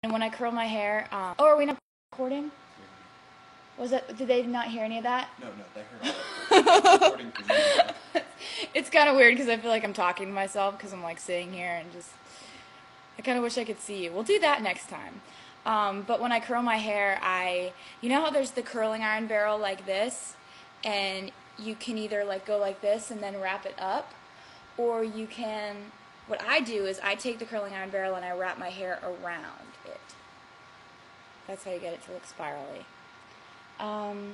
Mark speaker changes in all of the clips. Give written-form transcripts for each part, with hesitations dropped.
Speaker 1: And when I curl my hair, oh, are we not recording? Was that? Did they not hear any of that?
Speaker 2: No, they heard all of it. Recording for you now.
Speaker 1: It's kind of weird because I feel like I'm talking to myself because I'm like sitting here and just. I kind of wish I could see you. We'll do that next time. But when I curl my hair, you know how there's the curling iron barrel like this, and you can either like go like this and then wrap it up, or you can. What I do is I take the curling iron barrel and I wrap my hair around it. That's how you get it to look spirally. I'm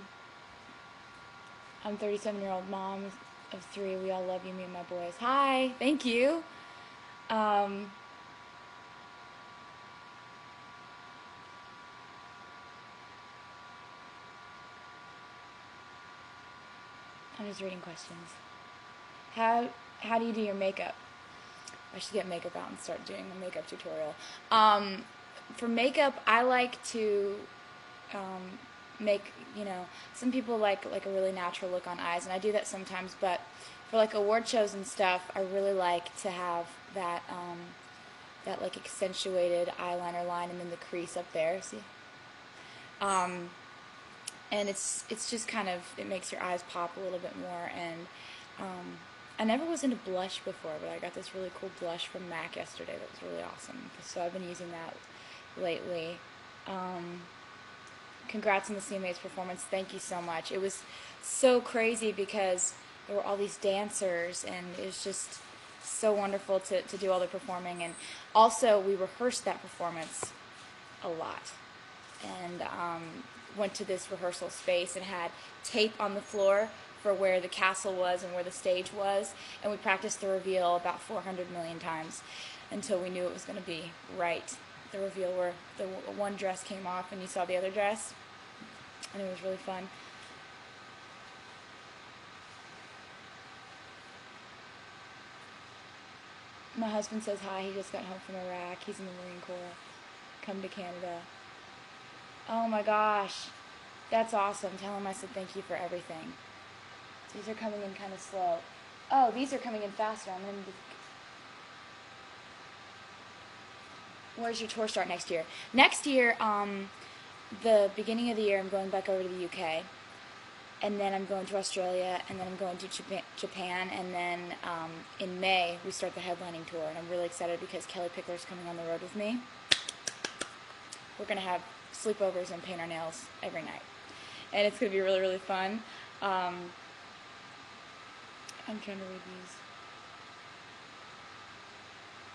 Speaker 1: a 37-year-old mom of 3. We all love you, me and my boys. Hi, thank you. I'm just reading questions. How do you do your makeup? I should get makeup out and start doing a makeup tutorial. For makeup, I like to make, some people like a really natural look on eyes, and I do that sometimes, but for like award shows and stuff, I really like to have that that like accentuated eyeliner line and then the crease up there, see? And it's just kind of, it makes your eyes pop a little bit more, and I never was into blush before, but I got this really cool blush from MAC yesterday that was really awesome, so I've been using that lately. Congrats on the CMA's performance. Thank you so much. It was so crazy because there were all these dancers, and it was just so wonderful to do all the performing. And also, we rehearsed that performance a lot, and went to this rehearsal space and had tape on the floor for where the castle was and where the stage was, and we practiced the reveal about 400 million times until we knew it was going to be right. The reveal where the one dress came off and you saw the other dress, and it was really fun. My husband says hi. He just got home from Iraq. He's in the Marine Corps. Come to Canada. Oh my gosh, that's awesome. Tell him I said thank you for everything. These are coming in kind of slow. Oh, these are coming in faster. I'm going to be... Where's your tour start next year? Next year, the beginning of the year, I'm going back over to the UK, and then I'm going to Australia, and then I'm going to Japan, and then in May we start the headlining tour, and I'm really excited because Kelly Pickler's coming on the road with me. We're going to have sleepovers and paint our nails every night, and it's going to be really, really fun. I'm trying to read these.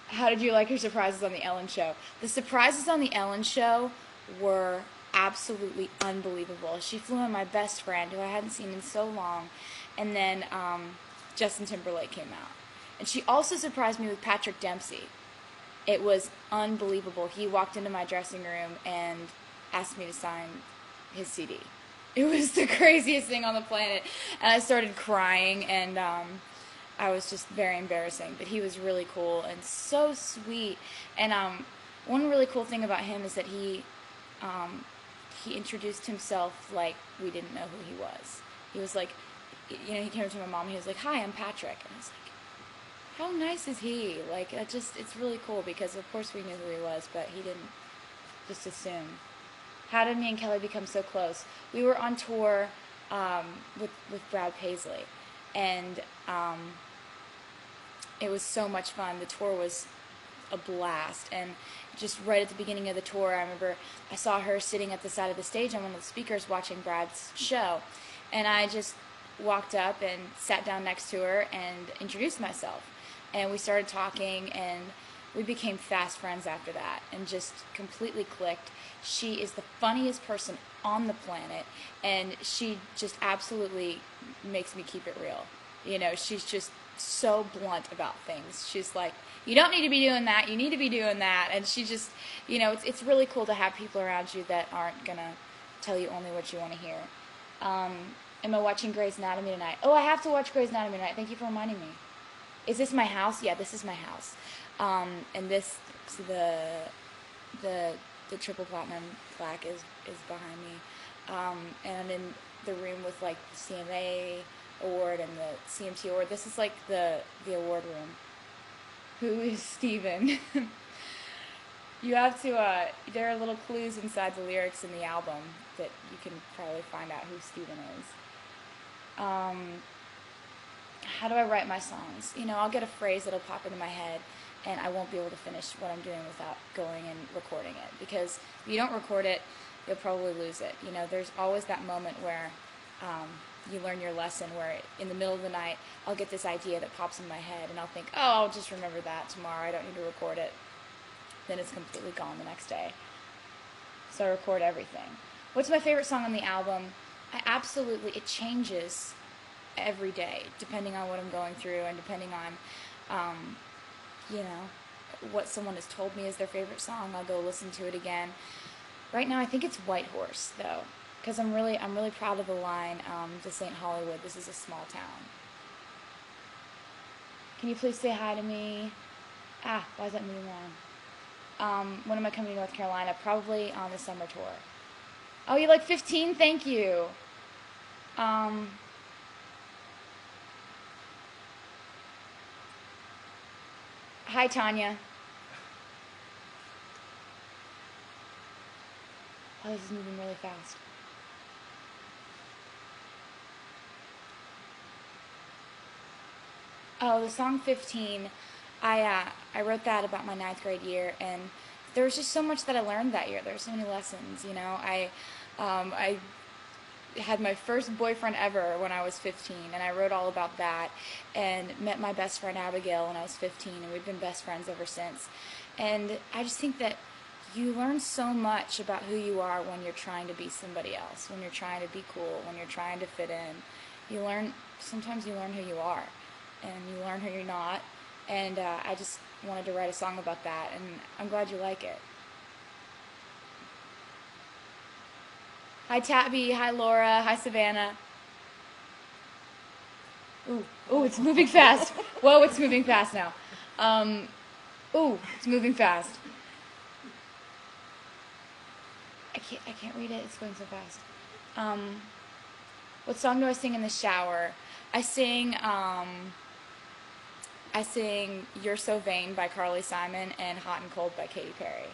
Speaker 1: How did you like your surprises on the Ellen Show? The surprises on the Ellen Show were absolutely unbelievable. She flew in my best friend, who I hadn't seen in so long, and then Justin Timberlake came out. And she also surprised me with Patrick Dempsey. It was unbelievable. He walked into my dressing room and asked me to sign his CD. It was the craziest thing on the planet, and I started crying, and I was just very embarrassing, but he was really cool and so sweet. And one really cool thing about him is that he introduced himself like we didn't know who he was. He was like, he came up to my mom and he was like, "Hi, I'm Patrick," and I was like, how nice is he? Like, it's really cool because of course we knew who he was, but he didn't just assume. How did me and Kelly become so close? We were on tour with Brad Paisley, and it was so much fun. The tour was a blast, and just right at the beginning of the tour, I remember I saw her sitting at the side of the stage on one of the speakers watching Brad's show, and I just walked up and sat down next to her and introduced myself, and we started talking, and we became fast friends after that and just completely clicked. She is the funniest person on the planet, and she just absolutely makes me keep it real. She's just so blunt about things. She's like, you don't need to be doing that, you need to be doing that. And she just, it's really cool to have people around you that aren't going to tell you only what you want to hear. Am I watching Grey's Anatomy tonight? Oh, I have to watch Grey's Anatomy tonight. Thank you for reminding me. Is this my house? Yeah, this is my house. And this, the triple platinum plaque is behind me. And I'm in the room with like the CMA award and the CMT award. This is like the award room. Who is Steven? You have to, there are little clues inside the lyrics in the album that you can probably find out who Steven is. How do I write my songs? You know, I'll get a phrase that'll pop into my head, and I won't be able to finish what I'm doing without going and recording it. Because if you don't record it, you'll probably lose it. You know, there's always that moment where you learn your lesson, where in the middle of the night, I'll get this idea that pops in my head, and I'll think, oh, I'll just remember that tomorrow. I don't need to record it. Then it's completely gone the next day. So I record everything. What's my favorite song on the album? It changes every day, depending on what I'm going through and depending on, you know, what someone has told me is their favorite song. I'll go listen to it again. Right now, I think it's White Horse, though, because I'm really proud of the line, to St. Hollywood, this is a small town. Can you please say hi to me? Why is that moving on? When am I coming to North Carolina? Probably on the summer tour. Oh, you like 15? Thank you. Hi, Tanya. Oh, this is moving really fast. Oh, the song 15, I wrote that about my 9th grade year, and there was just so much that I learned that year. There were so many lessons, you know. I had my first boyfriend ever when I was 15, and I wrote all about that, and met my best friend Abigail when I was 15, and we've been best friends ever since. And I just think that you learn so much about who you are when you're trying to be somebody else, when you're trying to be cool, when you're trying to fit in. Sometimes you learn who you are, and you learn who you're not, and I just wanted to write a song about that, and I'm glad you like it. Hi, Tabby. Hi, Laura. Hi, Savannah. Ooh, it's moving fast. Whoa, it's moving fast now. It's moving fast. I can't read it. It's going so fast. What song do I sing in the shower? I sing You're So Vain by Carly Simon and Hot and Cold by Katy Perry.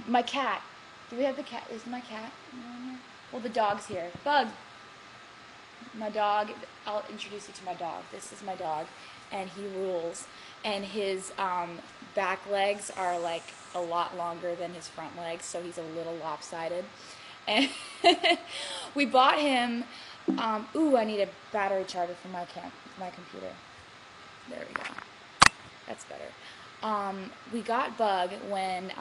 Speaker 1: My cat. Do we have the cat? Is my cat on here? Well, the dog's here. Bug. My dog. I'll introduce you to my dog. This is my dog, and he rules. And his back legs are like a lot longer than his front legs, so he's a little lopsided. And we bought him. I need a battery charger for my computer. There we go. That's better. We got Bug when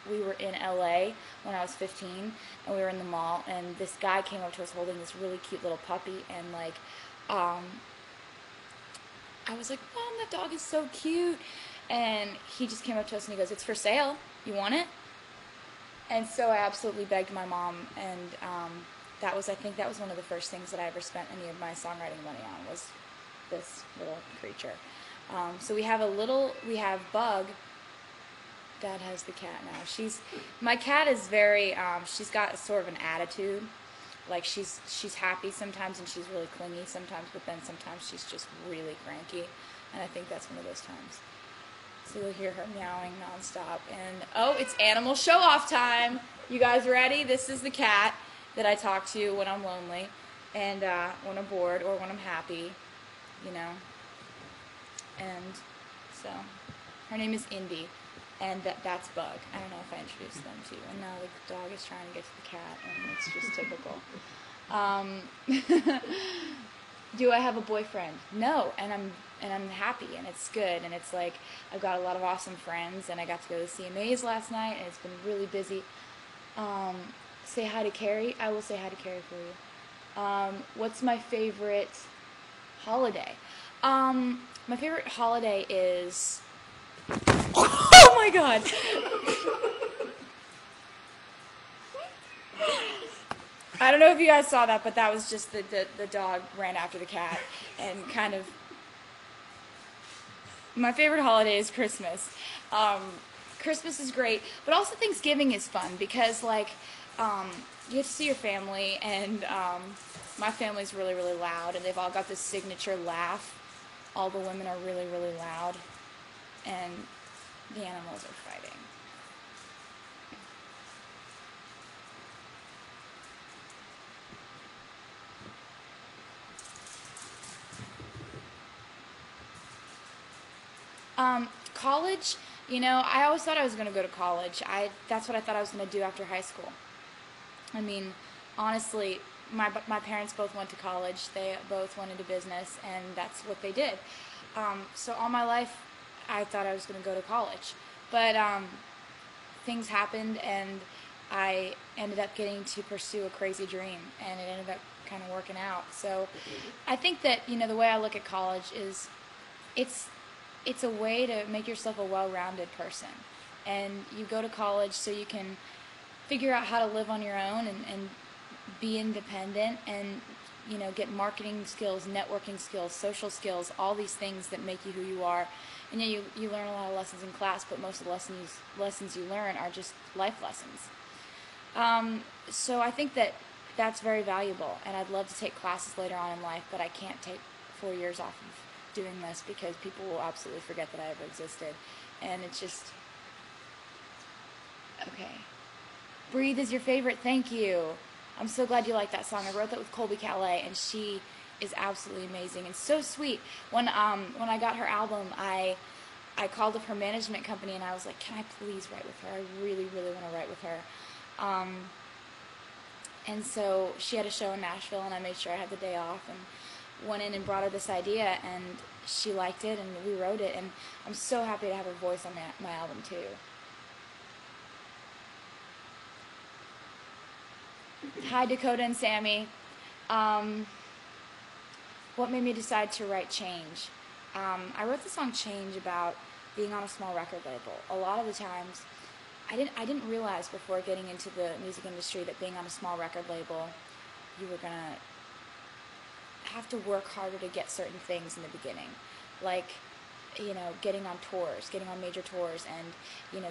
Speaker 1: we were in LA when I was 15, and we were in the mall, and this guy came up to us holding this really cute little puppy, and I was like, Mom, that dog is so cute. And he just came up to us and he goes, it's for sale. You want it? And so I absolutely begged my mom, and I think that was one of the first things that I ever spent any of my songwriting money on, was this little creature. So we have Bug. Dad has the cat now. My cat is very, she's got sort of an attitude. Like she's happy sometimes and she's really clingy sometimes, but then sometimes she's just really cranky. And I think that's one of those times. So you'll hear her meowing nonstop. And it's animal show-off time. You guys ready? This is the cat that I talk to when I'm lonely and when I'm bored or when I'm happy, you know. And so her name is Indy, and that's Bug. I don't know if I introduced them to you. And now the dog is trying to get to the cat, and it's just typical. Do I have a boyfriend? No, and I'm happy, and it's good, and it's like I've got a lot of awesome friends, and I got to go to the CMAs last night, and it's been really busy. Say hi to Carrie. I will say hi to Carrie for you. What's my favorite holiday? My favorite holiday is... Oh my God! I don't know if you guys saw that, but that was just the dog ran after the cat and kind of... My favorite holiday is Christmas. Christmas is great, but also Thanksgiving is fun because, like, you get to see your family, and my family's really, really loud, and they've all got this signature laugh. all the women are really, really loud, and the animals are fighting. College, I always thought I was going to go to college. That's what I thought I was going to do after high school. I mean, honestly, my parents both went to college. They both went into business, and that's what they did. So all my life, I thought I was going to go to college. But things happened, and I ended up getting to pursue a crazy dream, and it ended up kind of working out. So I think that, the way I look at college is it's a way to make yourself a well-rounded person. And you go to college so you can figure out how to live on your own and be independent and, get marketing skills, networking skills, social skills, all these things that make you who you are. And you learn a lot of lessons in class, but most of the lessons you learn are just life lessons. So I think that that's very valuable, and I'd love to take classes later on in life, but I can't take 4 years off of doing this because people will absolutely forget that I ever existed. And it's just, okay. Breathe is your favorite, thank you. I'm so glad you like that song. I wrote that with Colby Calais, and she is absolutely amazing and so sweet. When I got her album, I called up her management company and I was like, can I please write with her? I really, really want to write with her. And so she had a show in Nashville, and I made sure I had the day off and went in and brought her this idea, and she liked it, and we wrote it, and I'm so happy to have her voice on my album too. Hi, Dakota and Sammy. What made me decide to write Change? I wrote the song Change about being on a small record label. A lot of the times, I didn't realize before getting into the music industry that being on a small record label, you were gonna have to work harder to get certain things in the beginning, like getting on tours, getting on major tours, and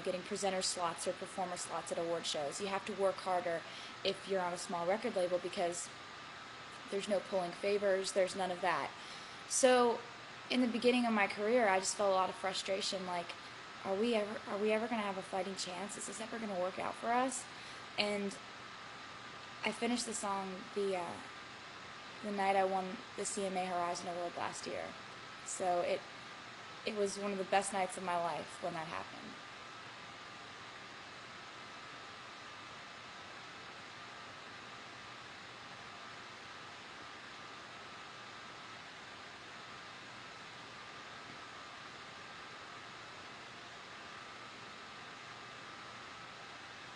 Speaker 1: getting presenter slots or performer slots at award shows. You have to work harder if you're on a small record label because there's no pulling favors, there's none of that. So in the beginning of my career, I just felt a lot of frustration, like, are we ever going to have a fighting chance? Is this ever going to work out for us? And I finished the song the night I won the CMA Horizon Award last year. So it was one of the best nights of my life when that happened.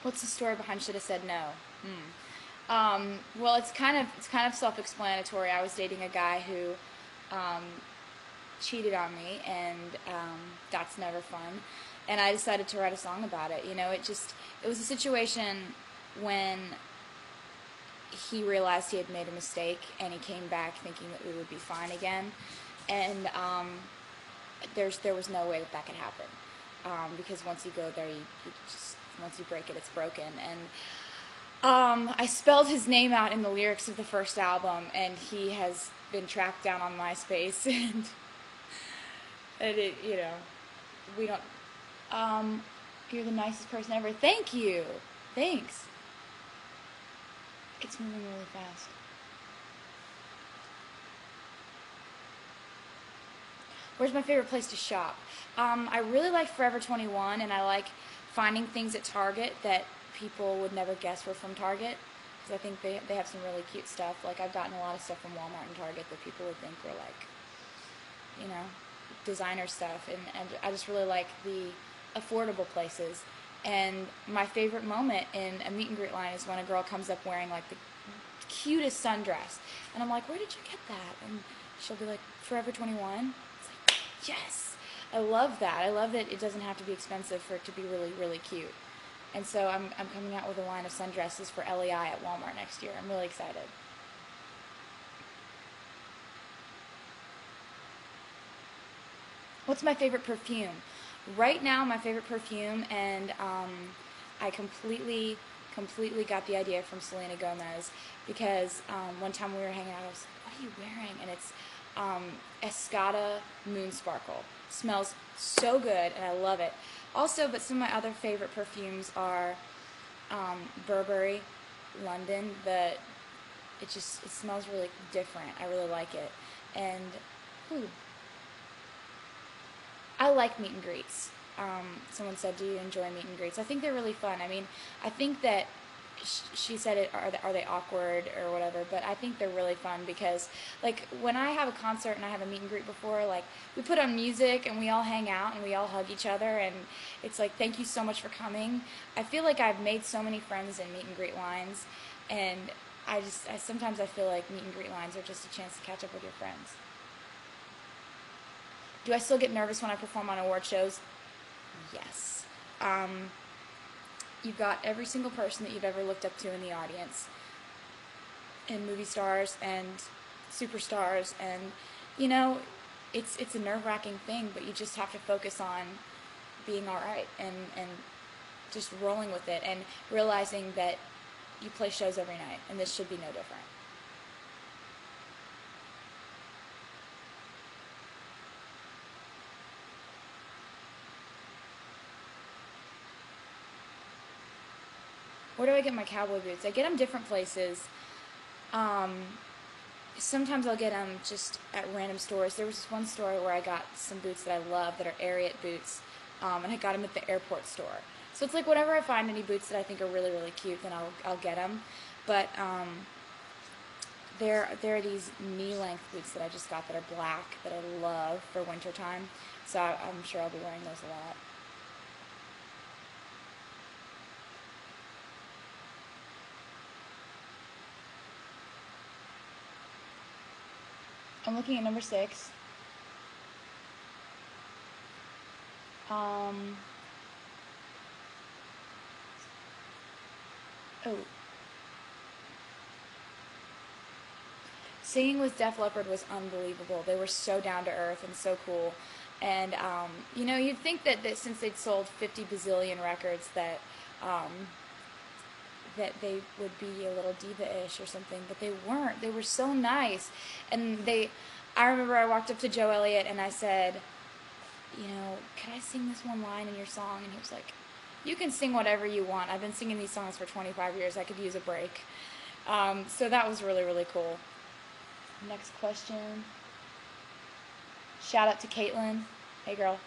Speaker 1: What's the story behind Should Have Said No? Well, it's kind of self-explanatory. I was dating a guy who cheated on me, and that's never fun. And I decided to write a song about it. It was a situation when he realized he had made a mistake, and he came back thinking that we would be fine again. And there was no way that could happen, because once you go there, once you break it, it's broken. And I spelled his name out in the lyrics of the first album, and he has been tracked down on MySpace, and we don't. You're the nicest person ever. Thank you. Thanks. It's moving really fast. Where's my favorite place to shop? I really like Forever 21, and I like finding things at Target that people would never guess were from Target, because I think they have some really cute stuff. Like, I've gotten a lot of stuff from Walmart and Target that people would think were like, designer stuff, and I just really like the affordable places. And my favorite moment in a meet and greet line is when a girl comes up wearing like the cutest sundress, and I'm like, where did you get that? And she'll be like, Forever 21. It's like, yes. I love that. I love that it doesn't have to be expensive for it to be really, really cute. And so I'm coming out with a line of sundresses for LEI at Walmart next year. I'm really excited. What's my favorite perfume? Right now, my favorite perfume, and I completely got the idea from Selena Gomez, because one time we were hanging out, I was like, what are you wearing? And it's Escada Moon Sparkle. Smells so good, and I love it. Also, but some of my other favorite perfumes are Burberry London. It smells really different. I really like it. And I like meet and greets. Someone said, "Do you enjoy meet and greets?" I think they're really fun. I mean, I think that she said it, are they awkward or whatever, but I think they're really fun because, like, when I have a concert and I have a meet and greet before, like, we put on music and we all hang out and we all hug each other, and it's like, thank you so much for coming. I feel like I've made so many friends in meet and greet lines, and sometimes I feel like meet and greet lines are just a chance to catch up with your friends. Do I still get nervous when I perform on award shows? Yes. You've got every single person that you've ever looked up to in the audience, and movie stars and superstars, and it's a nerve-wracking thing, but you just have to focus on being all right and just rolling with it and realizing that you play shows every night, and this should be no different. Where do I get my cowboy boots? I get them different places. Sometimes I'll get them just at random stores. There was this one store where I got some boots that I love that are Ariat boots, and I got them at the airport store. So it's like whenever I find any boots that I think are really, really cute, then I'll get them. But there are these knee-length boots that I just got that are black that I love for wintertime. So I'm sure I'll be wearing those a lot. I'm looking at number 6. Oh. Singing with Def Leppard was unbelievable. They were so down to earth and so cool. And, you'd think that since they'd sold 50 bazillion records that they would be a little diva-ish or something, but they weren't. They were so nice. And I remember I walked up to Joe Elliott and I said, can I sing this one line in your song? And he was like, you can sing whatever you want. I've been singing these songs for 25 years. I could use a break. So that was really, really cool. Next question. Shout out to Caitlin. Hey, girl.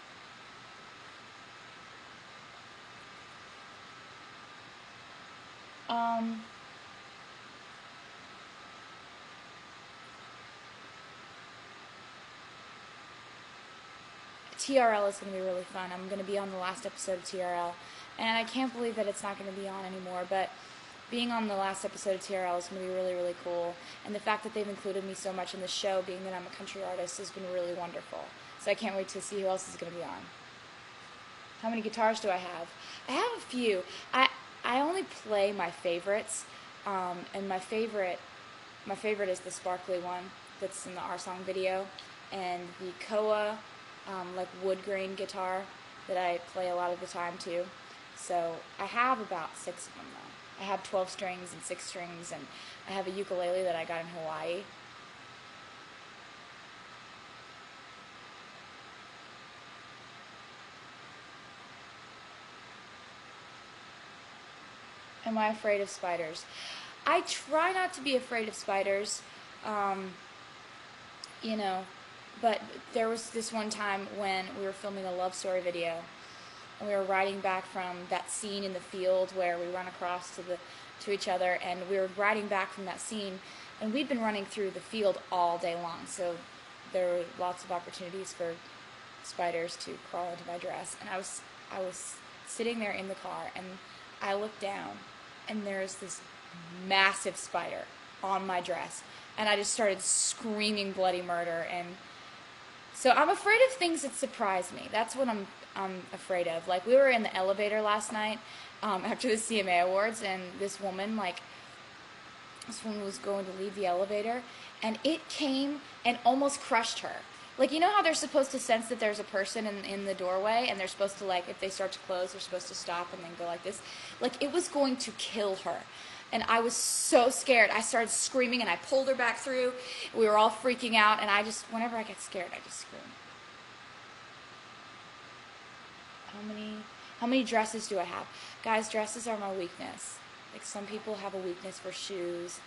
Speaker 1: TRL is going to be really fun. I'm going to be on the last episode of TRL, and I can't believe that it's not going to be on anymore, but being on the last episode of TRL is going to be really, really cool, and the fact that they've included me so much in the show, being that I'm a country artist, has been really wonderful. So I can't wait to see who else is going to be on. How many guitars do I have? I have a few. I only play my favorites, and my favorite is the sparkly one that's in the Our Song video, and the Koa like wood grain guitar that I play a lot of the time too. So I have about 6 of them though. I have 12 strings and 6 strings, and I have a ukulele that I got in Hawaii. Am I afraid of spiders? I try not to be afraid of spiders, but there was this one time when we were filming a love story video, and we were riding back from that scene in the field where we run across to each other, and we were riding back from that scene, and we'd been running through the field all day long, so there were lots of opportunities for spiders to crawl into my dress, and I was sitting there in the car, and I looked down, and there's this massive spider on my dress, and I just started screaming bloody murder. And so I'm afraid of things that surprise me. That's what I'm afraid of. Like, we were in the elevator last night after the CMA Awards, and this woman was going to leave the elevator, and it came and almost crushed her. Like, you know how they're supposed to sense that there's a person in the doorway, and they're supposed to, like, if they start to close, they're supposed to stop and then go like this? Like, it was going to kill her. and I was so scared. I started screaming, and I pulled her back through. We were all freaking out, and whenever I get scared, I just scream. How many dresses do I have? Guys, dresses are my weakness. Like, some people have a weakness for shoes.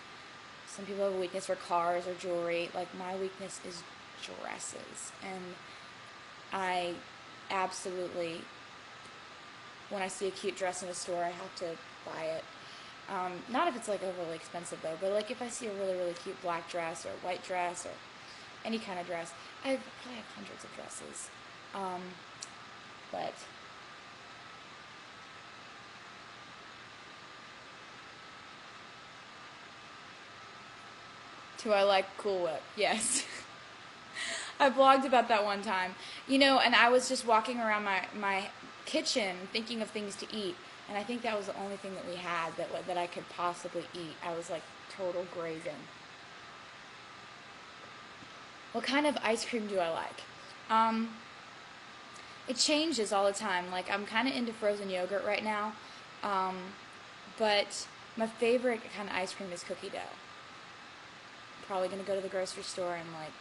Speaker 1: Some people have a weakness for cars or jewelry. Like, my weakness is dresses. And I absolutely, when I see a cute dress in a store, I have to buy it. Not if it's like overly expensive though, but like if I see a really, really cute black dress or white dress or any kind of dress, I probably have hundreds of dresses. But do I like Cool Whip? Yes. I blogged about that one time. You know, and I was just walking around my kitchen thinking of things to eat, and I think that was the only thing that we had that I could possibly eat. I was like total grazing. What kind of ice cream do I like? It changes all the time. Like, I'm kind of into frozen yogurt right now, but my favorite kind of ice cream is cookie dough. Probably going to go to the grocery store and like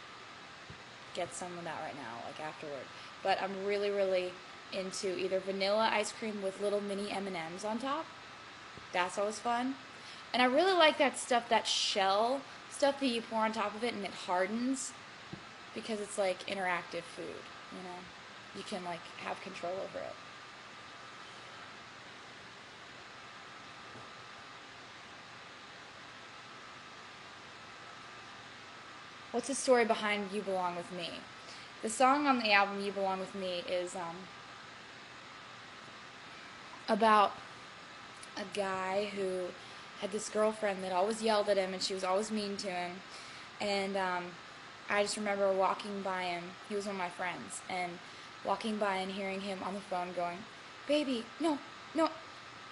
Speaker 1: get some of that right now, like afterward. But I'm really, really into either vanilla ice cream with little mini M&Ms on top. That's always fun. And I really like that stuff, that shell stuff that you pour on top of it and it hardens, because it's like interactive food, you know? You can like have control over it. What's the story behind You Belong With Me? The song on the album You Belong With Me is about a guy who had this girlfriend that always yelled at him, and she was always mean to him. And I just remember walking by him. He was one of my friends, and walking by and hearing him on the phone going, "Baby, no,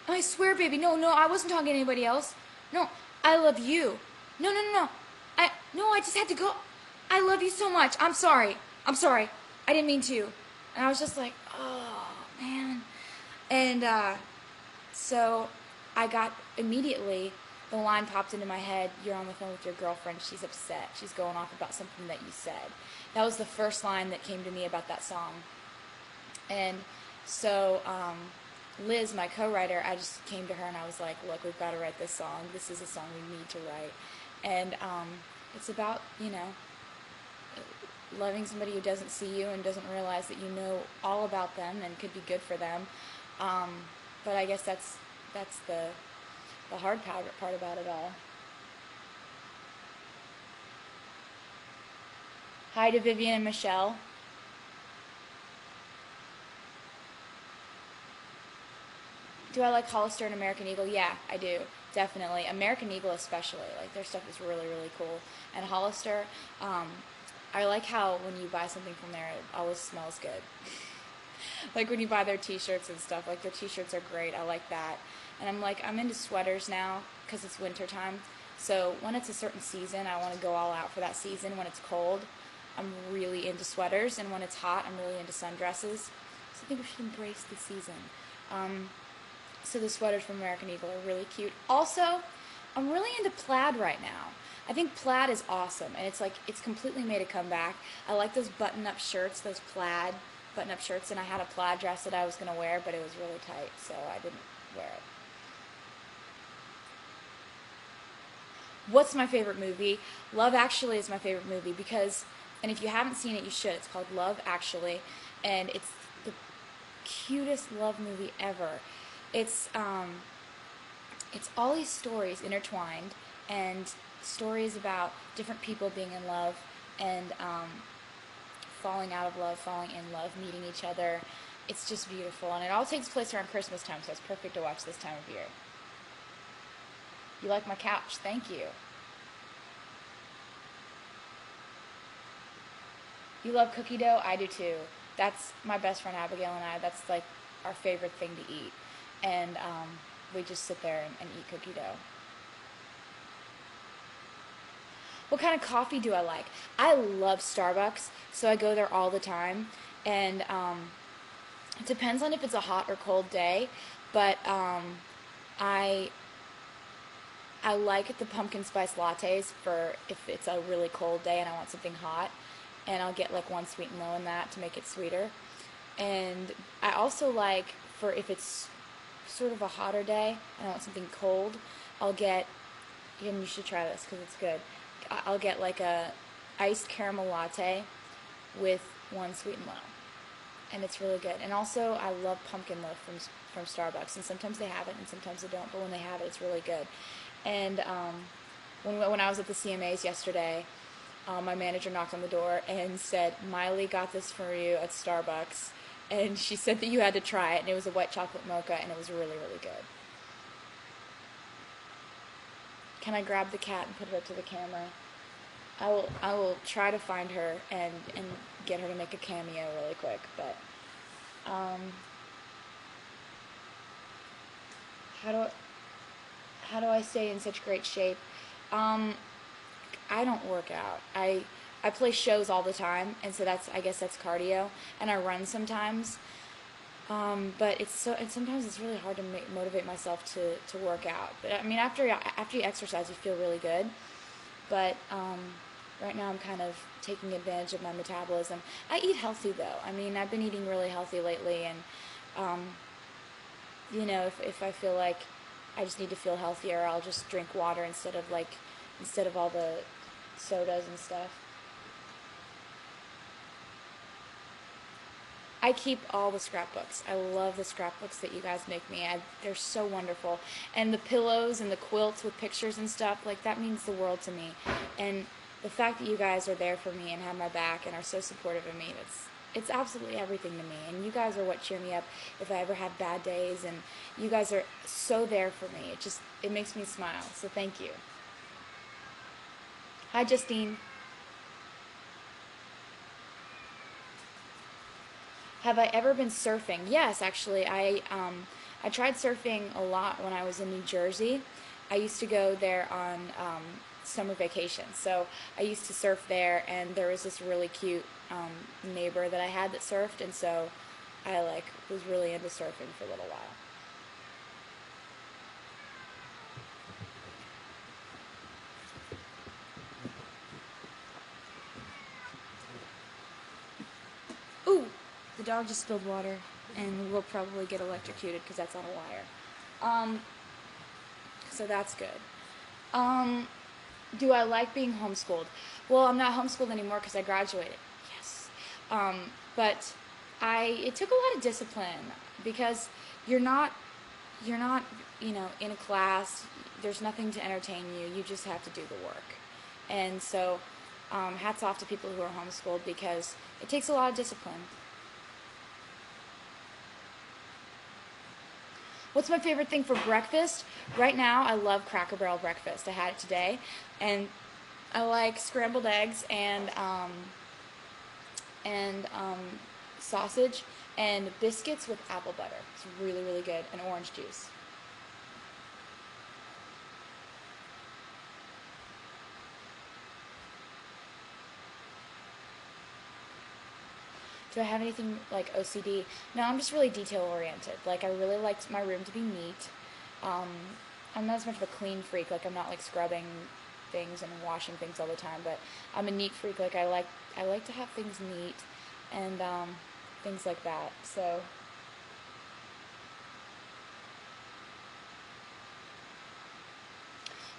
Speaker 1: I swear, baby, no, I wasn't talking to anybody else. No, I love you. No, I just had to go. I love you so much. I'm sorry. I didn't mean to." And I was just like, oh, man. And so I got immediately, the line popped into my head, "You're on the phone with your girlfriend. She's upset. She's going off about something that you said." That was the first line that came to me about that song. And so Liz, my co-writer, I just came to her and I was like, "Look, we've got to write this song. This is a song we need to write." And it's about, you know, loving somebody who doesn't see you and doesn't realize that you know all about them and could be good for them. But I guess that's the hard part about it all. Hi to Vivian and Michelle. Do I like Hollister and American Eagle? Yeah, I do. Definitely. American Eagle especially. Like, their stuff is really, really cool. And Hollister, I like how when you buy something from there, it always smells good. Like when you buy their t-shirts and stuff. Like, their t-shirts are great. I like that. And I'm into sweaters now because it's winter time. So when it's a certain season, I want to go all out for that season. When it's cold, I'm really into sweaters. And when it's hot, I'm really into sundresses. So I think we should embrace the season. So the sweaters from American Eagle are really cute. Also, I'm really into plaid right now. I think plaid is awesome, and it's completely made a comeback. I like those button-up shirts, those plaid button-up shirts, and I had a plaid dress that I was going to wear, but it was really tight, so I didn't wear it. What's my favorite movie? Love Actually is my favorite movie because, and if you haven't seen it, you should. It's called Love Actually, and it's the cutest love movie ever. It's all these stories intertwined, and stories about different people being in love and falling out of love, falling in love, meeting each other. It's just beautiful, and it all takes place around Christmas time, so it's perfect to watch this time of year. You like my couch? Thank you. You love cookie dough? I do too. That's my best friend Abigail and I. That's like our favorite thing to eat. And we just sit there and eat cookie dough. What kind of coffee do I like? I love Starbucks, so I go there all the time. And it depends on if it's a hot or cold day, but I I like the pumpkin spice lattes for if it's a really cold day and I want something hot, and I'll get like one sweet and low in that to make it sweeter. And I also like for if it's sort of a hotter day and I want something cold, I'll get, and you should try this because it's good. I'll get like a iced caramel latte with one sweet and low, and it's really good. And also, I love pumpkin loaf from Starbucks, and sometimes they have it, and sometimes they don't. But when they have it, it's really good. And when I was at the CMAs yesterday, my manager knocked on the door and said, "Miley got this for you at Starbucks," and she said that you had to try it, and it was a white chocolate mocha, and it was really, really good. Can I grab the cat and put it up to the camera? I will try to find her and get her to make a cameo really quick, but how do I stay in such great shape? I don't work out. I play shows all the time, and so I guess that's cardio, and I run sometimes. But sometimes it's really hard to motivate myself to work out. But I mean, after you exercise, you feel really good. But right now I'm kind of taking advantage of my metabolism. I eat healthy though. I mean, I've been eating really healthy lately, and if I feel like I just need to feel healthier, I'll just drink water instead of all the sodas and stuff. I keep all the scrapbooks. I love the scrapbooks that you guys make me. They're so wonderful. And the pillows and the quilts with pictures and stuff, like that means the world to me. And the fact that you guys are there for me and have my back and are so supportive of me, it's absolutely everything to me. And you guys are what cheer me up if I ever have bad days, and you guys are so there for me. It makes me smile. So thank you. Hi, Justine. Have I ever been surfing? Yes, actually. I tried surfing a lot when I was in New Jersey. I used to go there on summer vacation. So I used to surf there, and there was this really cute neighbor that I had that surfed, and so I was really into surfing for a little while. Ooh, the dog just spilled water, and we'll probably get electrocuted because that's on a wire. So that's good. Do I like being homeschooled? Well, I'm not homeschooled anymore because I graduated. Yes. But it took a lot of discipline because you're not, in a class. There's nothing to entertain you. You just have to do the work. And so, hats off to people who are homeschooled because it takes a lot of discipline. What's my favorite thing for breakfast? Right now, I love Cracker Barrel breakfast. I had it today, and I like scrambled eggs and sausage and biscuits with apple butter. It's really, really good, and orange juice. Do I have anything like OCD? No, I'm just really detail oriented. Like, I really like my room to be neat. I'm not as much of a clean freak. Like, I'm not like scrubbing things and washing things all the time, but I'm a neat freak. Like, I like to have things neat and things like that. So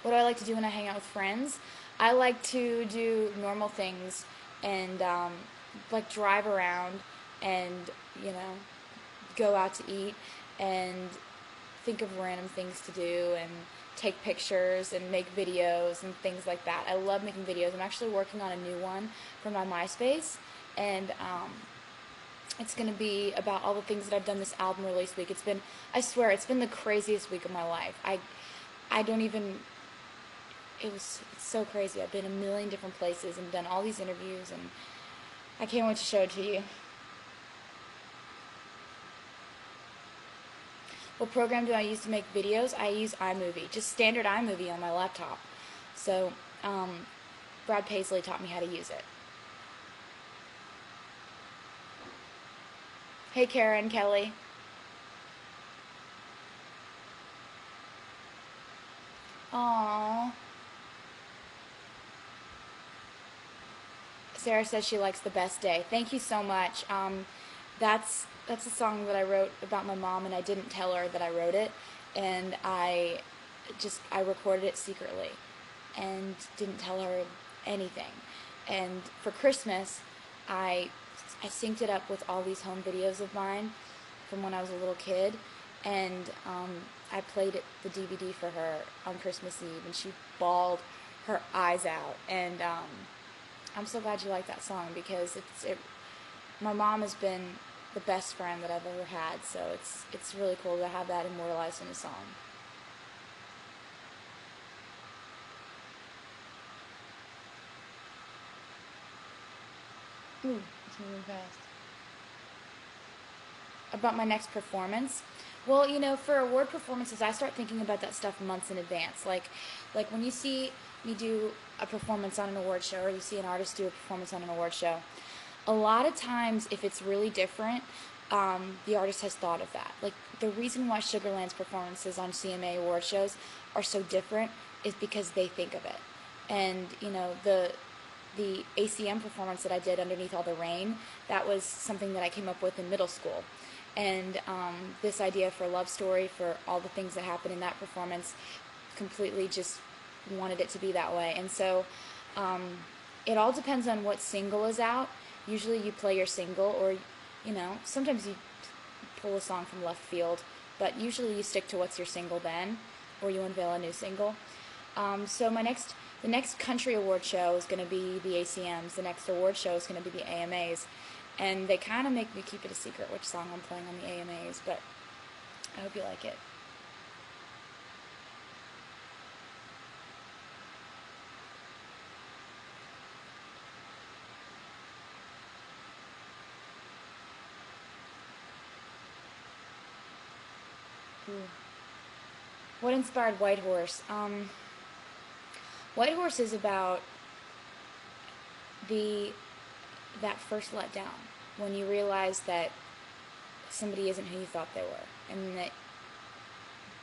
Speaker 1: what do I like to do when I hang out with friends? I like to do normal things and like drive around and go out to eat and think of random things to do and take pictures and make videos and things like that. I love making videos. I'm actually working on a new one for my MySpace, and it's going to be about all the things that I've done this album release week. I swear, it's been the craziest week of my life. I don't even, it's so crazy. I've been a million different places and done all these interviews, and I can't wait to show it to you. What program do I use to make videos? I use iMovie, just standard iMovie on my laptop. So, Brad Paisley taught me how to use it. Hey, Karen, Kelly. Aww. Sarah says she likes The Best Day. Thank you so much. That's a song that I wrote about my mom, and I didn't tell her that I wrote it, and I recorded it secretly, and didn't tell her anything. And for Christmas, I I synced it up with all these home videos of mine from when I was a little kid, and I played the DVD for her on Christmas Eve, and she bawled her eyes out. And I'm so glad you like that song, because my mom has been the best friend that I've ever had, so it's really cool to have that immortalized in a song. Ooh, it's moving fast. About my next performance. Well, for award performances, I start thinking about that stuff months in advance. Like when you see me do a performance on an award show, or you see an artist do a performance on an award show, a lot of times, if it's really different, the artist has thought of that. Like, the reason why Sugarland's performances on CMA award shows are so different is because they think of it. And, the ACM performance that I did, Underneath All the Rain, that was something that I came up with in middle school. And this idea for Love Story, for all the things that happened in that performance, completely just wanted it to be that way. And so it all depends on what single is out. Usually you play your single, or, sometimes you pull a song from left field, but usually you stick to what's your single then, or you unveil a new single. So the next country award show is going to be the ACMs. The next award show is going to be the AMAs. And they kind of make me keep it a secret which song I'm playing on the AMAs, but I hope you like it. Ooh. What inspired White Horse? White Horse is about that first letdown, when you realize that somebody isn't who you thought they were, and that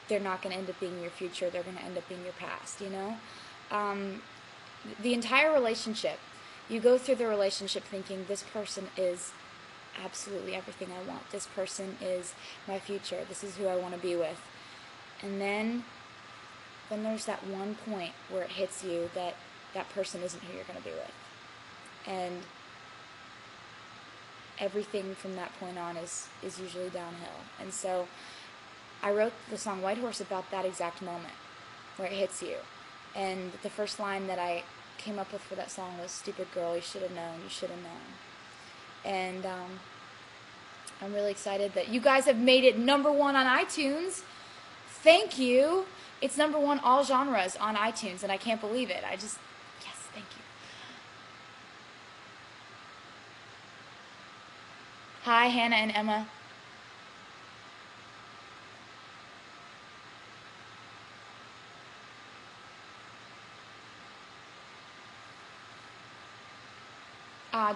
Speaker 1: they're not going to end up being your future, they're going to end up being your past, The entire relationship, you go through the relationship thinking, this person is absolutely everything I want, this person is my future, this is who I want to be with. And then there's that one point where it hits you that that person isn't who you're going to be with. And everything from that point on is usually downhill. And so I wrote the song White Horse about that exact moment where it hits you. And the first line that I came up with for that song was, "Stupid girl, you should have known, you should have known." And I'm really excited that you guys have made it #1 on iTunes. Thank you. It's #1 all genres on iTunes, and I can't believe it. Yes, thank you. Hi, Hannah and Emma.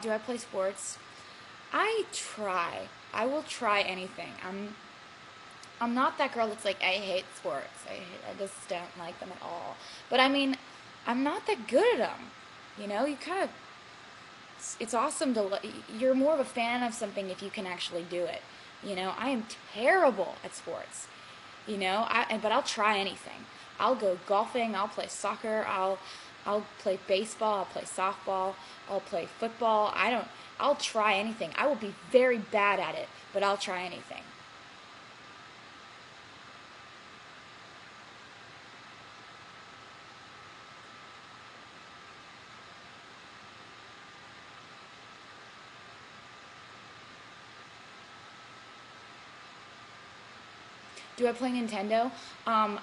Speaker 1: Do I play sports? I try. I will try anything. I'm not that girl that's like, I hate sports. I just don't like them at all. But I mean, I'm not that good at them. You kind of, it's awesome you're more of a fan of something if you can actually do it. I am terrible at sports. But I'll try anything. I'll go golfing, I'll play soccer, I'll play baseball, I'll play softball, I'll play football. I'll try anything. I will be very bad at it, but I'll try anything. Do I play Nintendo? I'm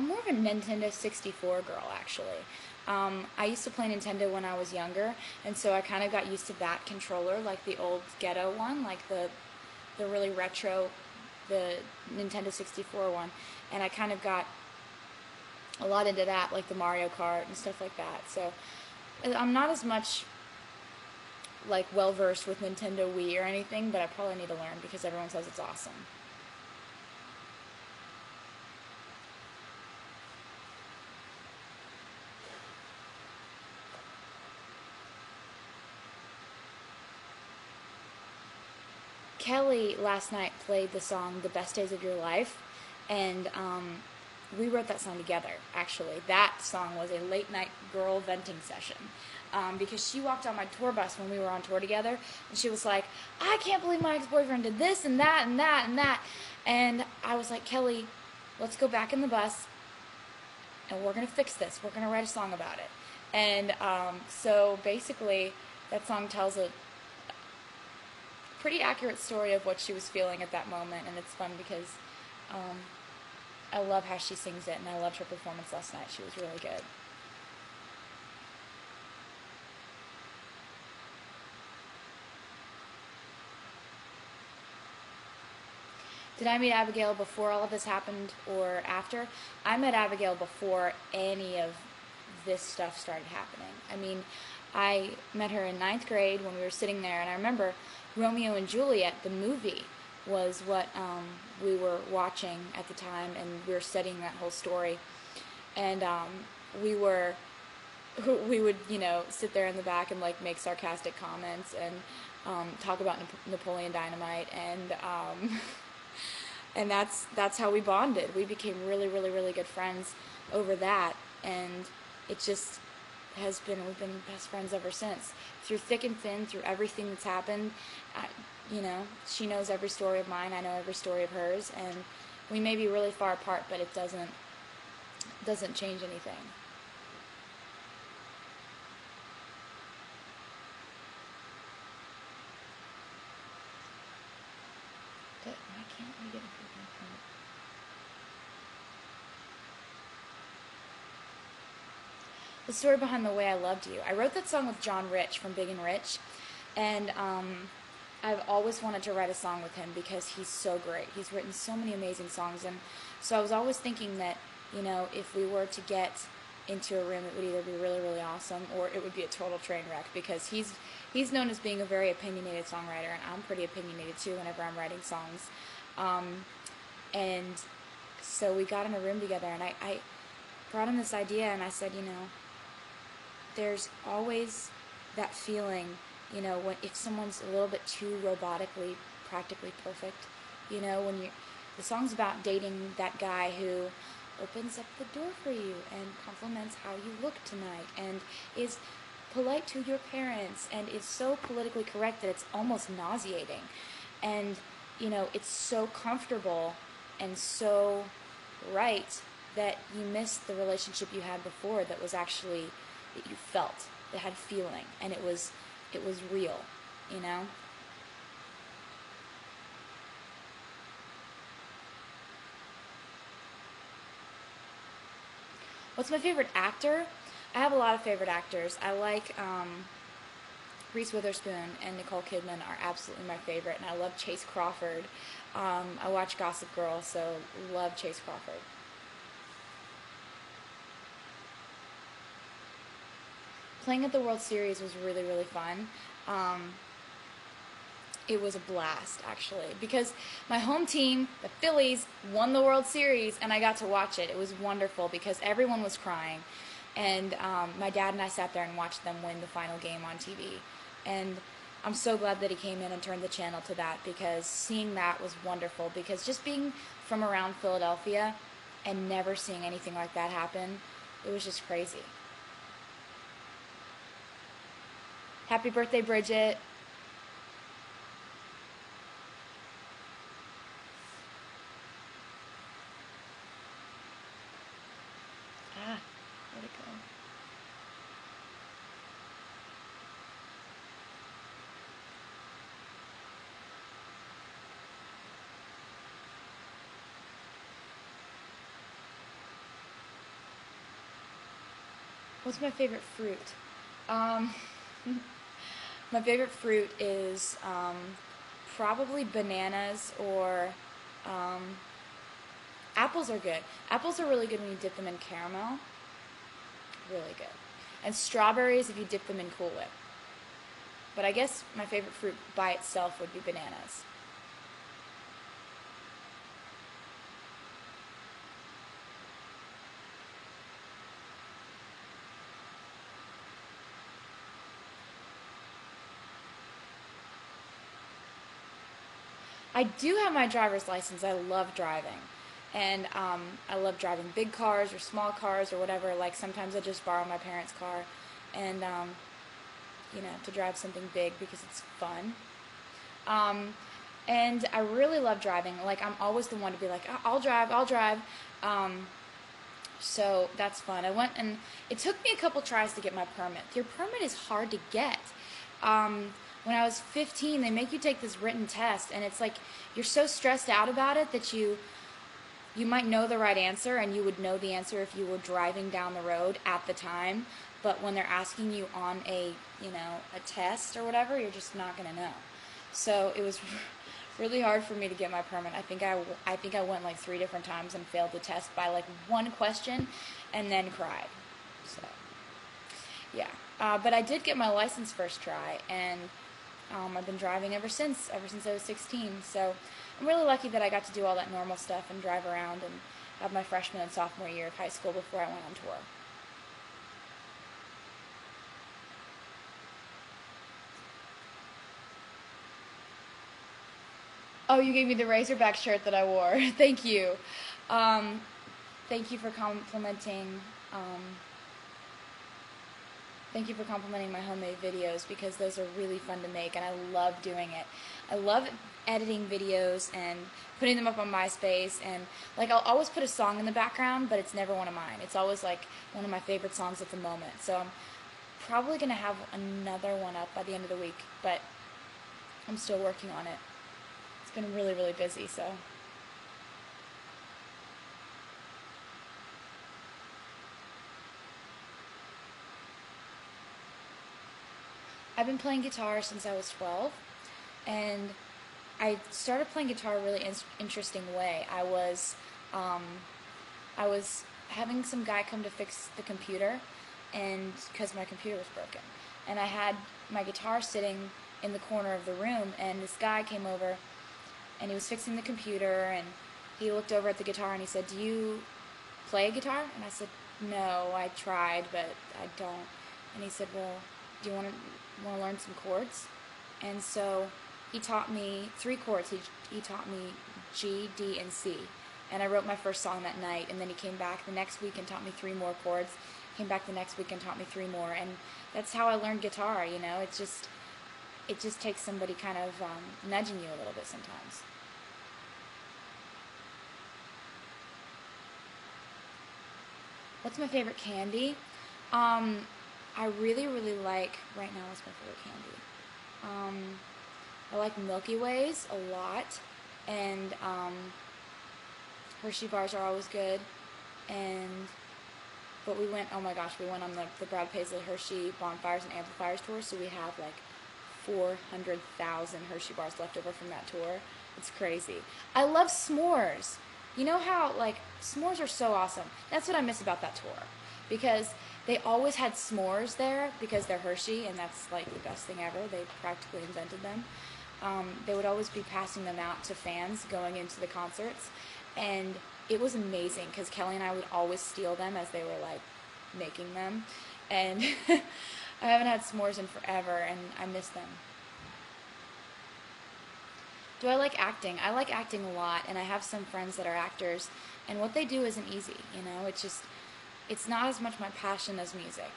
Speaker 1: more of a Nintendo 64 girl, actually. I used to play Nintendo when I was younger, and so I kind of got used to that controller, like the old ghetto one, like the really retro, the Nintendo 64 one, and I kind of got a lot into that, like the Mario Kart and stuff like that. So I'm not as much like well versed with Nintendo Wii or anything, but I probably need to learn because everyone says it's awesome. Kelly last night played the song "The Best Days of Your Life," and we wrote that song together. Actually, that song was a late night girl venting session. Because she walked on my tour bus when we were on tour together, and she was like, "I can't believe my ex-boyfriend did this and that and that and that," and I was like, "Kelly, let's go back in the bus, and we're gonna fix this. We're gonna write a song about it." And so basically, that song tells a pretty accurate story of what she was feeling at that moment, and it's fun because I love how she sings it, and I loved her performance last night. She was really good. Did I meet Abigail before all of this happened or after? I met Abigail before any of this stuff started happening. I mean, I met her in ninth grade when we were sitting there, and I remember Romeo and Juliet, the movie, was what we were watching at the time, and we were studying that whole story. And we would, sit there in the back and like make sarcastic comments and talk about Napoleon Dynamite, and and that's how we bonded. We became really, really, really good friends over that, and it just we've been best friends ever since. Through thick and thin, through everything that's happened, she knows every story of mine, I know every story of hers, and we may be really far apart, but it doesn't change anything. Why can't we get a freaking print? The story behind The Way I Loved You. I wrote that song with John Rich from Big and Rich, and I've always wanted to write a song with him because he's so great. He's written so many amazing songs, and so I was always thinking that, if we were to get into a room, it would either be really, really awesome or it would be a total train wreck, because he's known as being a very opinionated songwriter, and I'm pretty opinionated too whenever I'm writing songs. And so we got in a room together, and I brought him this idea, and I said, there's always that feeling, when if someone's a little bit too robotically, practically perfect, the song's about dating that guy who opens up the door for you and compliments how you look tonight and is polite to your parents and is so politically correct that it's almost nauseating. And, it's so comfortable and so right that you miss the relationship you had before that was actually, that you felt, that had feeling, and it was real, What's my favorite actor? I have a lot of favorite actors. I like Reese Witherspoon and Nicole Kidman are absolutely my favorite, and I love Chase Crawford. I watch Gossip Girl, so love Chase Crawford. Playing at the World Series was really, really fun. It was a blast, actually, because my home team, the Phillies, won the World Series, and I got to watch it. It was wonderful because everyone was crying, and my dad and I sat there and watched them win the final game on TV. And I'm so glad that he came in and turned the channel to that, because seeing that was wonderful, because just being from around Philadelphia and never seeing anything like that happen, it was just crazy. Happy birthday, Bridget. Where'd it go? What's my favorite fruit? My favorite fruit is probably bananas or apples are good. Apples are really good when you dip them in caramel. Really good. And strawberries if you dip them in Cool Whip. But I guess my favorite fruit by itself would be bananas. I do have my driver's license. I love driving. And I love driving big cars or small cars or whatever. Like sometimes I just borrow my parents' car and, to drive something big because it's fun. And I really love driving. Like I'm always the one to be like, I'll drive, I'll drive. So that's fun. I went and it took me a couple tries to get my permit. Your permit is hard to get. When I was 15, they make you take this written test, and it's like you're so stressed out about it that you might know the right answer, and you would know the answer if you were driving down the road at the time. But when they're asking you on a test or whatever, you're just not going to know. So it was really hard for me to get my permit. I think I went like 3 different times and failed the test by like 1 question, and then cried. So yeah, but I did get my license first try, and I've been driving ever since I was 16. So I'm really lucky that I got to do all that normal stuff and drive around and have my freshman and sophomore year of high school before I went on tour. Oh, you gave me the Razorback shirt that I wore. Thank you. Thank you for complimenting. Thank you for complimenting my homemade videos, because those are really fun to make, and I love doing it. I love editing videos and putting them up on MySpace, and like I'll always put a song in the background, but it's never one of mine. It's always like one of my favorite songs at the moment. So I'm probably going to have another one up by the end of the week, but I'm still working on it. It's been really, really busy, so. I've been playing guitar since I was 12, and I started playing guitar a really interesting way. I was having some guy come to fix the computer, and because my computer was broken, and I had my guitar sitting in the corner of the room, and this guy came over, and he was fixing the computer, and he looked over at the guitar, and he said, "Do you play guitar?" And I said, "No, I tried, but I don't." And he said, "Well, do you want to learn some chords?" And so he taught me 3 chords. He taught me G, D, and C. And I wrote my first song that night, and then he came back the next week and taught me 3 more chords. Came back the next week and taught me 3 more. And that's how I learned guitar, It just takes somebody kind of nudging you a little bit sometimes. What's my favorite candy? I really, really like, right now, what's my favorite candy? I like Milky Ways a lot, and Hershey bars are always good, but we went on the Brad Paisley Hershey Bonfires and Amplifiers tour, so we have like 400,000 Hershey bars left over from that tour. It's crazy. I love s'mores. You know how, like, s'mores are so awesome. That's what I miss about that tour, because they always had s'mores there because they're Hershey, and that's like the best thing ever. They practically invented them. They would always be passing them out to fans going into the concerts, and it was amazing because Kelly and I would always steal them as they were like making them, and I haven't had s'mores in forever, and I miss them. Do I like acting? I like acting a lot, and I have some friends that are actors, and what they do isn't easy, it's not as much my passion as music.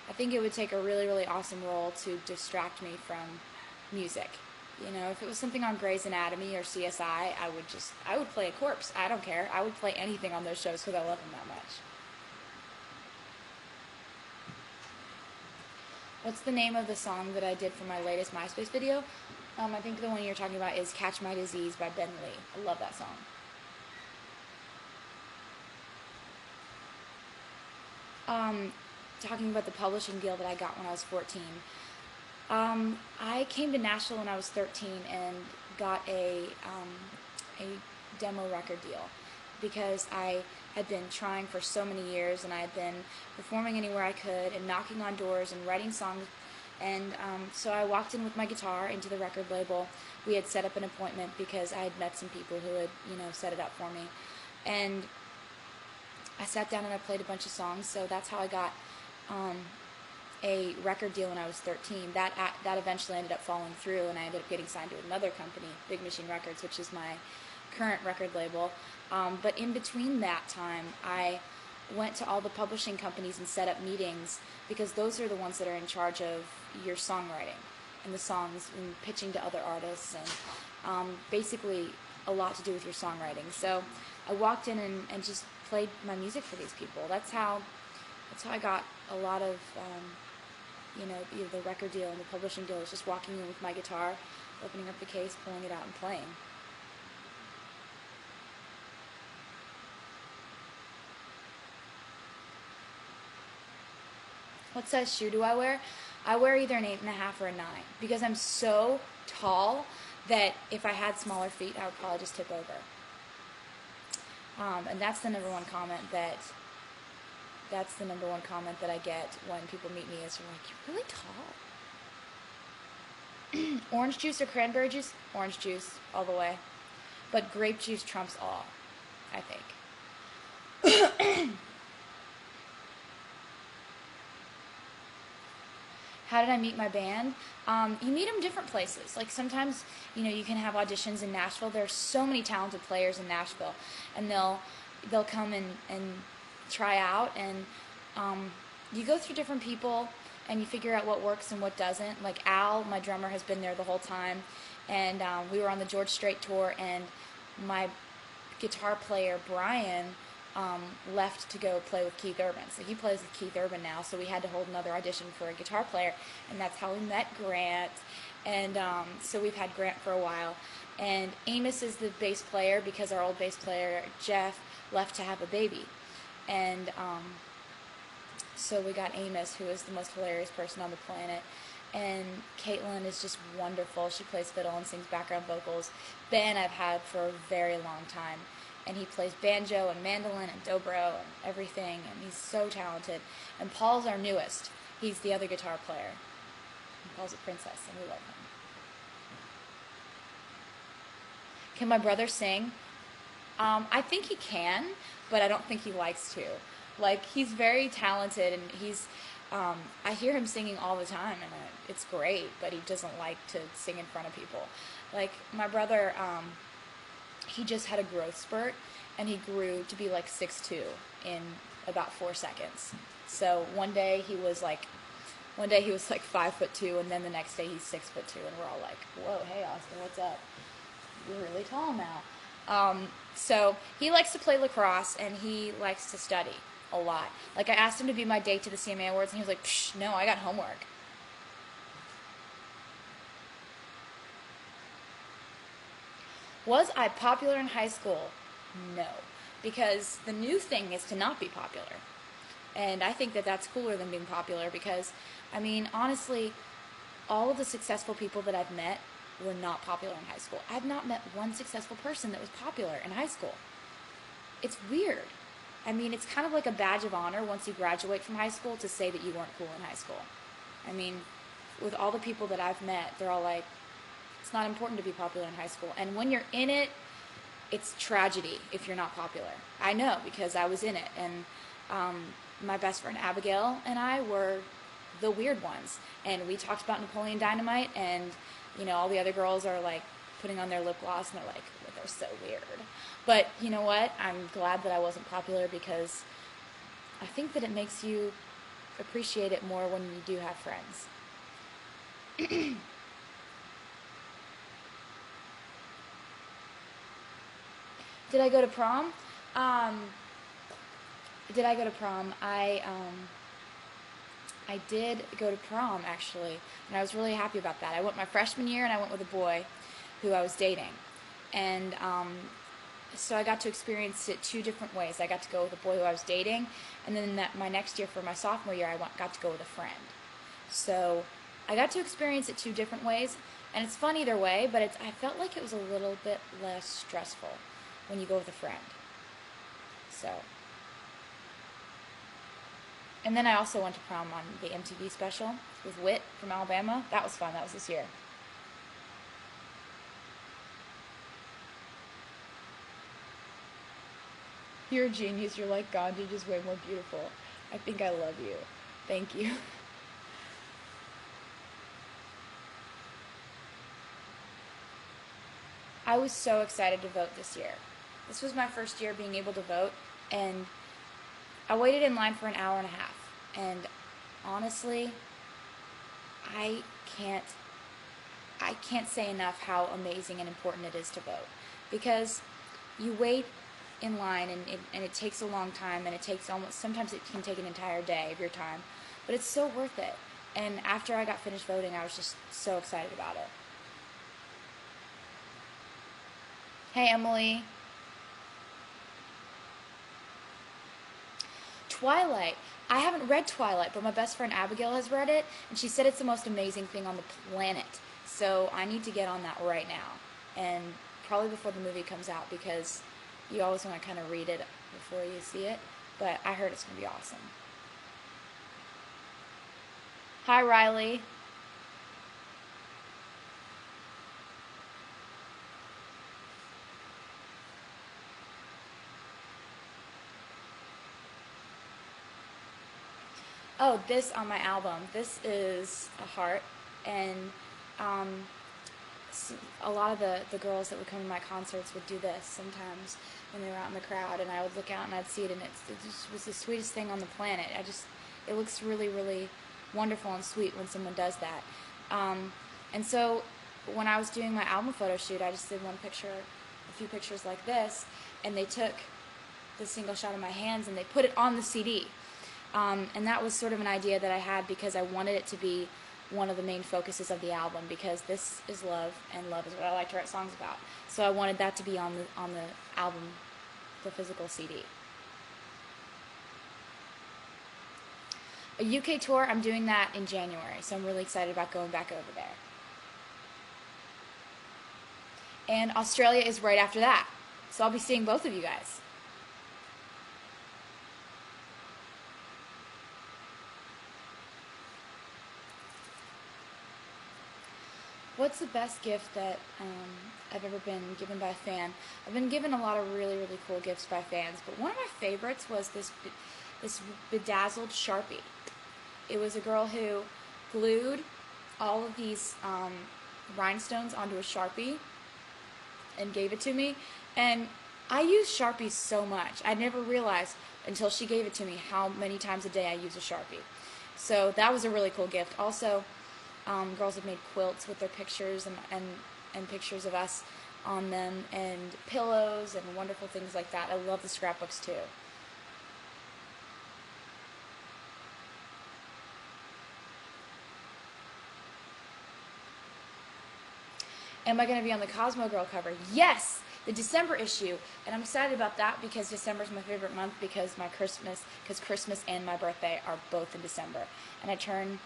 Speaker 1: I think it would take a really, really awesome role to distract me from music. If it was something on Grey's Anatomy or CSI, I would play a corpse. I don't care. I would play anything on those shows because I love them that much. What's the name of the song that I did for my latest MySpace video? I think the one you're talking about is Catch My Disease by Ben Lee. I love that song. Talking about the publishing deal that I got when I was 14. I came to Nashville when I was 13 and got a demo record deal because I had been trying for so many years, and I had been performing anywhere I could and knocking on doors and writing songs. And so I walked in with my guitar into the record label. We had set up an appointment because I had met some people who had, set it up for me. And I sat down and I played a bunch of songs, so that's how I got a record deal when I was 13. That eventually ended up falling through, and I ended up getting signed to another company, Big Machine Records, which is my current record label. But in between that time, I went to all the publishing companies and set up meetings, because those are the ones that are in charge of your songwriting and the songs and pitching to other artists, and basically a lot to do with your songwriting. So I walked in and just played my music for these people. That's how I got a lot of either the record deal and the publishing deal. Was just walking in with my guitar, opening up the case, pulling it out, and playing. What size shoe do I wear? I wear either an 8.5 or a 9, because I'm so tall that if I had smaller feet, I would probably just tip over. And that's the number one comment that I get when people meet me is, they're like, "You're really tall." Orange juice or cranberry juice? Orange juice all the way. But grape juice trumps all, I think. How did I meet my band? You meet them different places. Like sometimes, you can have auditions in Nashville. There are so many talented players in Nashville, and they'll come and try out, and you go through different people, and you figure out what works and what doesn't. Like Al, my drummer, has been there the whole time, and we were on the George Strait tour, and my guitar player Brian left to go play with Keith Urban. So he plays with Keith Urban now, so we had to hold another audition for a guitar player, and that's how we met Grant. And so we've had Grant for a while. And Amos is the bass player, because our old bass player, Jeff, left to have a baby. And so we got Amos, who is the most hilarious person on the planet. And Caitlin is just wonderful. She plays fiddle and sings background vocals. Ben I've had for a very long time, and he plays banjo and mandolin and dobro and everything, and he's so talented. And Paul's our newest. He's the other guitar player. And Paul's a princess, and we love him. Can my brother sing? I think he can, but I don't think he likes to. Like, he's very talented, and I hear him singing all the time, and it's great, but he doesn't like to sing in front of people. Like, my brother, he just had a growth spurt, and he grew to be like 6'2" in about 4 seconds. So one day he was like 5'2", and then the next day he's 6'2", and we're all like, "Whoa, hey Austin, what's up? You're really tall now." So he likes to play lacrosse, and he likes to study a lot. Like, I asked him to be my date to the CMA Awards, and he was like, "Psh, no, I got homework." Was I popular in high school? No, because the new thing is to not be popular. And I think that that's cooler than being popular, because, I mean, honestly, all of the successful people that I've met were not popular in high school. I've not met one successful person that was popular in high school. It's weird. I mean, it's kind of like a badge of honor once you graduate from high school to say that you weren't cool in high school. I mean, with all the people that I've met, they're all like, it's not important to be popular in high school. And when you're in it, it's tragedy if you're not popular. I know, because I was in it. And my best friend Abigail and I were the weird ones. And we talked about Napoleon Dynamite, and, all the other girls are like putting on their lip gloss, and they're like, well, they're so weird. But you know what? I'm glad that I wasn't popular, because I think that it makes you appreciate it more when you do have friends. Did I go to prom? Did I go to prom? I did go to prom, actually, and I was really happy about that. I went my freshman year, and I went with a boy who I was dating. And so I got to experience it 2 different ways. I got to go with a boy who I was dating, and then my next year, for my sophomore year, I got to go with a friend. So I got to experience it 2 different ways, and it's fun either way, but I felt like it was a little bit less stressful when you go with a friend. So, and then I also went to prom on the MTV special with Whit from Alabama. That was fun. That was this year. You're a genius. You're like Gandhi, just way more beautiful. I think I love you. Thank you. I was so excited to vote this year. This was my first year being able to vote, and I waited in line for an hour and a half. And honestly, I can't say enough how amazing and important it is to vote, because you wait in line and it takes a long time, and it takes sometimes it can take an entire day of your time, but it's so worth it. And after I got finished voting, I was just so excited about it. Hey, Emily. Twilight. I haven't read Twilight, but my best friend Abigail has read it, and she said it's the most amazing thing on the planet. So I need to get on that right now, and probably before the movie comes out, because you always want to kind of read it before you see it, but I heard it's going to be awesome. Hi, Riley. Oh, this on my album. This is a heart, and um, a lot of the girls that would come to my concerts would do this sometimes when they were out in the crowd, and I would look out and I'd see it, and it just was the sweetest thing on the planet. It looks really, really wonderful and sweet when someone does that. And so when I was doing my album photo shoot, I just did a few pictures like this, and they took the single shot of my hands and they put it on the CD. And that was sort of an idea that I had, because I wanted it to be one of the main focuses of the album, because this is love, and love is what I like to write songs about. So I wanted that to be on the album, the physical CD. A UK tour, I'm doing that in January, so I'm really excited about going back over there. And Australia is right after that, so I'll be seeing both of you guys. What's the best gift that I've ever been given by a fan? I've been given a lot of really, really cool gifts by fans, but one of my favorites was this bedazzled Sharpie. It was a girl who glued all of these rhinestones onto a Sharpie and gave it to me. And I use Sharpies so much. I never realized until she gave it to me how many times a day I use a Sharpie. So that was a really cool gift. Also, girls have made quilts with their pictures and pictures of us on them, and pillows and wonderful things like that. I love the scrapbooks too. Am I going to be on the Cosmo Girl cover? Yes! The December issue. And I'm excited about that because December is my favorite month, because Christmas and my birthday are both in December. And I turn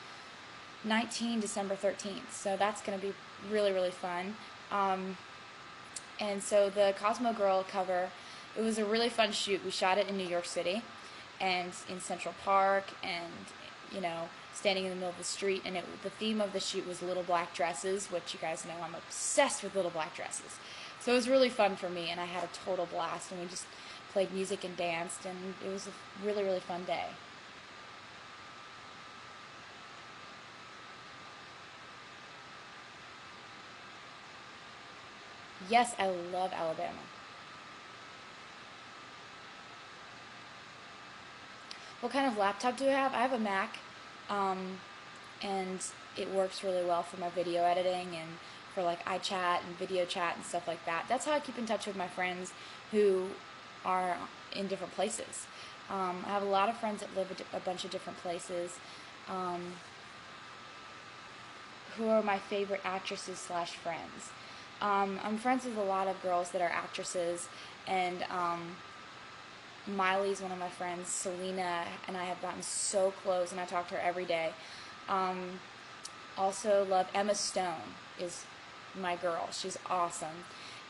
Speaker 1: 19 December 13th. So that's going to be really, really fun. And so the Cosmo Girl cover, it was a really fun shoot. We shot it in New York City and in Central Park, and, you know, standing in the middle of the street, and the theme of the shoot was little black dresses, which you guys know I'm obsessed with little black dresses. So it was really fun for me, and I had a total blast, and we just played music and danced, and it was a really, really fun day. Yes, I love Alabama. What kind of laptop do I have? I have a Mac. And it works really well for my video editing and for like iChat and video chat and stuff like that. That's how I keep in touch with my friends who are in different places. I have a lot of friends that live a bunch of different places, who are my favorite actresses / friends. I'm friends with a lot of girls that are actresses, and Miley's one of my friends. Selena and I have gotten so close, and I talk to her every day. Also love Emma Stone is my girl. She's awesome.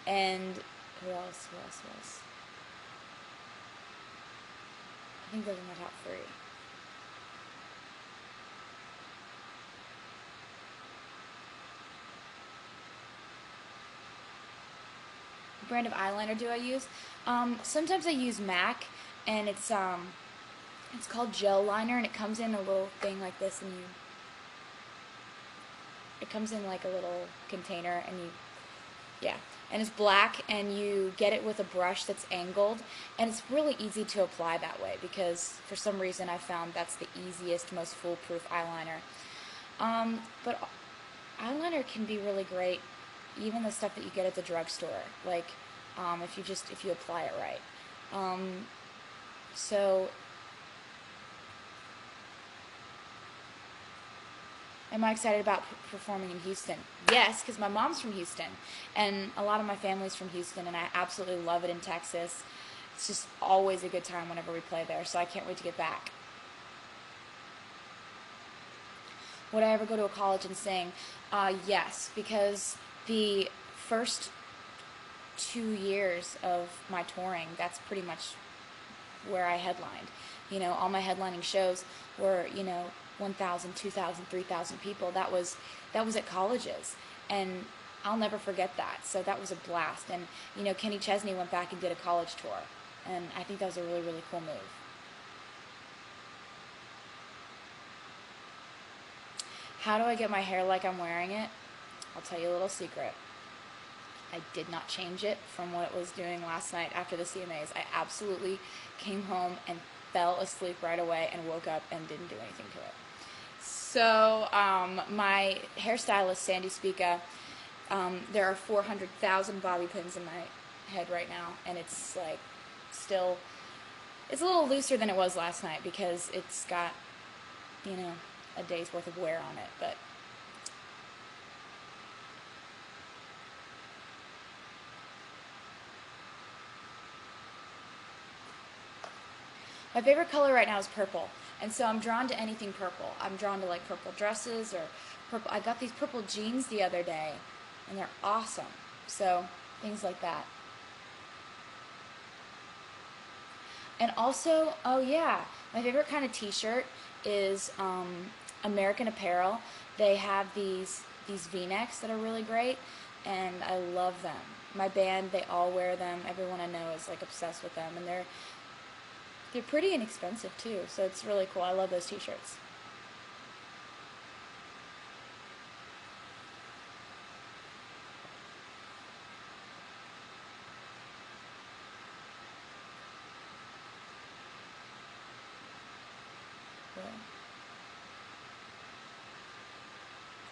Speaker 1: And who else? I think those are my top 3. What brand of eyeliner do I use? Sometimes I use MAC, and it's called Gel Liner, and it comes in a little thing like this, and it comes in like a little container, and yeah. and it's black, and you get it with a brush that's angled, and it's really easy to apply that way because for some reason I found that's the easiest, most foolproof eyeliner. But eyeliner can be really great, even the stuff that you get at the drugstore, like if you apply it right. So am I excited about performing in Houston? Yes, because my mom's from Houston, and a lot of my family's from Houston, and I absolutely love it in Texas. It's just always a good time whenever we play there, so I can't wait to get back. Would I ever go to a college and sing? Yes, because the first 2 years of my touring, that's pretty much where I headlined. All my headlining shows were, 1,000, 2,000, 3,000 people. That was at colleges, and I'll never forget that. So that was a blast. And Kenny Chesney went back and did a college tour, and I think that was a really, really cool move. How do I get my hair like I'm wearing it? I'll tell you a little secret. I did not change it from what it was doing last night after the CMAs. I absolutely came home and fell asleep right away and woke up and didn't do anything to it. So my hairstylist, Sandy Spica, there are 400,000 bobby pins in my head right now, and it's like still, it's a little looser than it was last night because it's got, a day's worth of wear on it, but my favorite color right now is purple, and so I'm drawn to anything purple. I'm drawn to like purple dresses or purple. I got these purple jeans the other day, and they're awesome. So things like that. And also, oh yeah, my favorite kind of t-shirt is American Apparel. They have these V-necks that are really great, and I love them. My band, they all wear them. Everyone I know is like obsessed with them, and they're pretty inexpensive too, so it's really cool. I love those t-shirts. Yeah.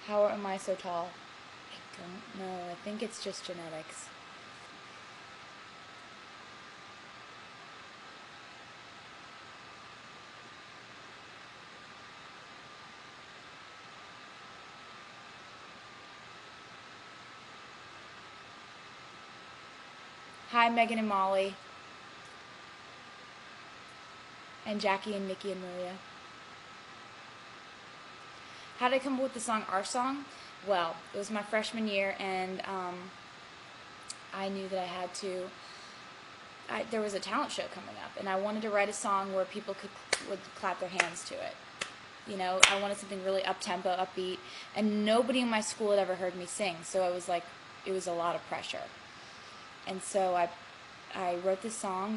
Speaker 1: How am I so tall? I don't know. I think it's just genetics. Hi, Megan and Molly. And Jackie and Nikki and Maria. How did I come up with the song Our Song? Well, it was my freshman year, and I knew that I had to. There was a talent show coming up, and I wanted to write a song where people would clap their hands to it. I wanted something really up-tempo, upbeat, and nobody in my school had ever heard me sing, so it was a lot of pressure. And so I wrote this song.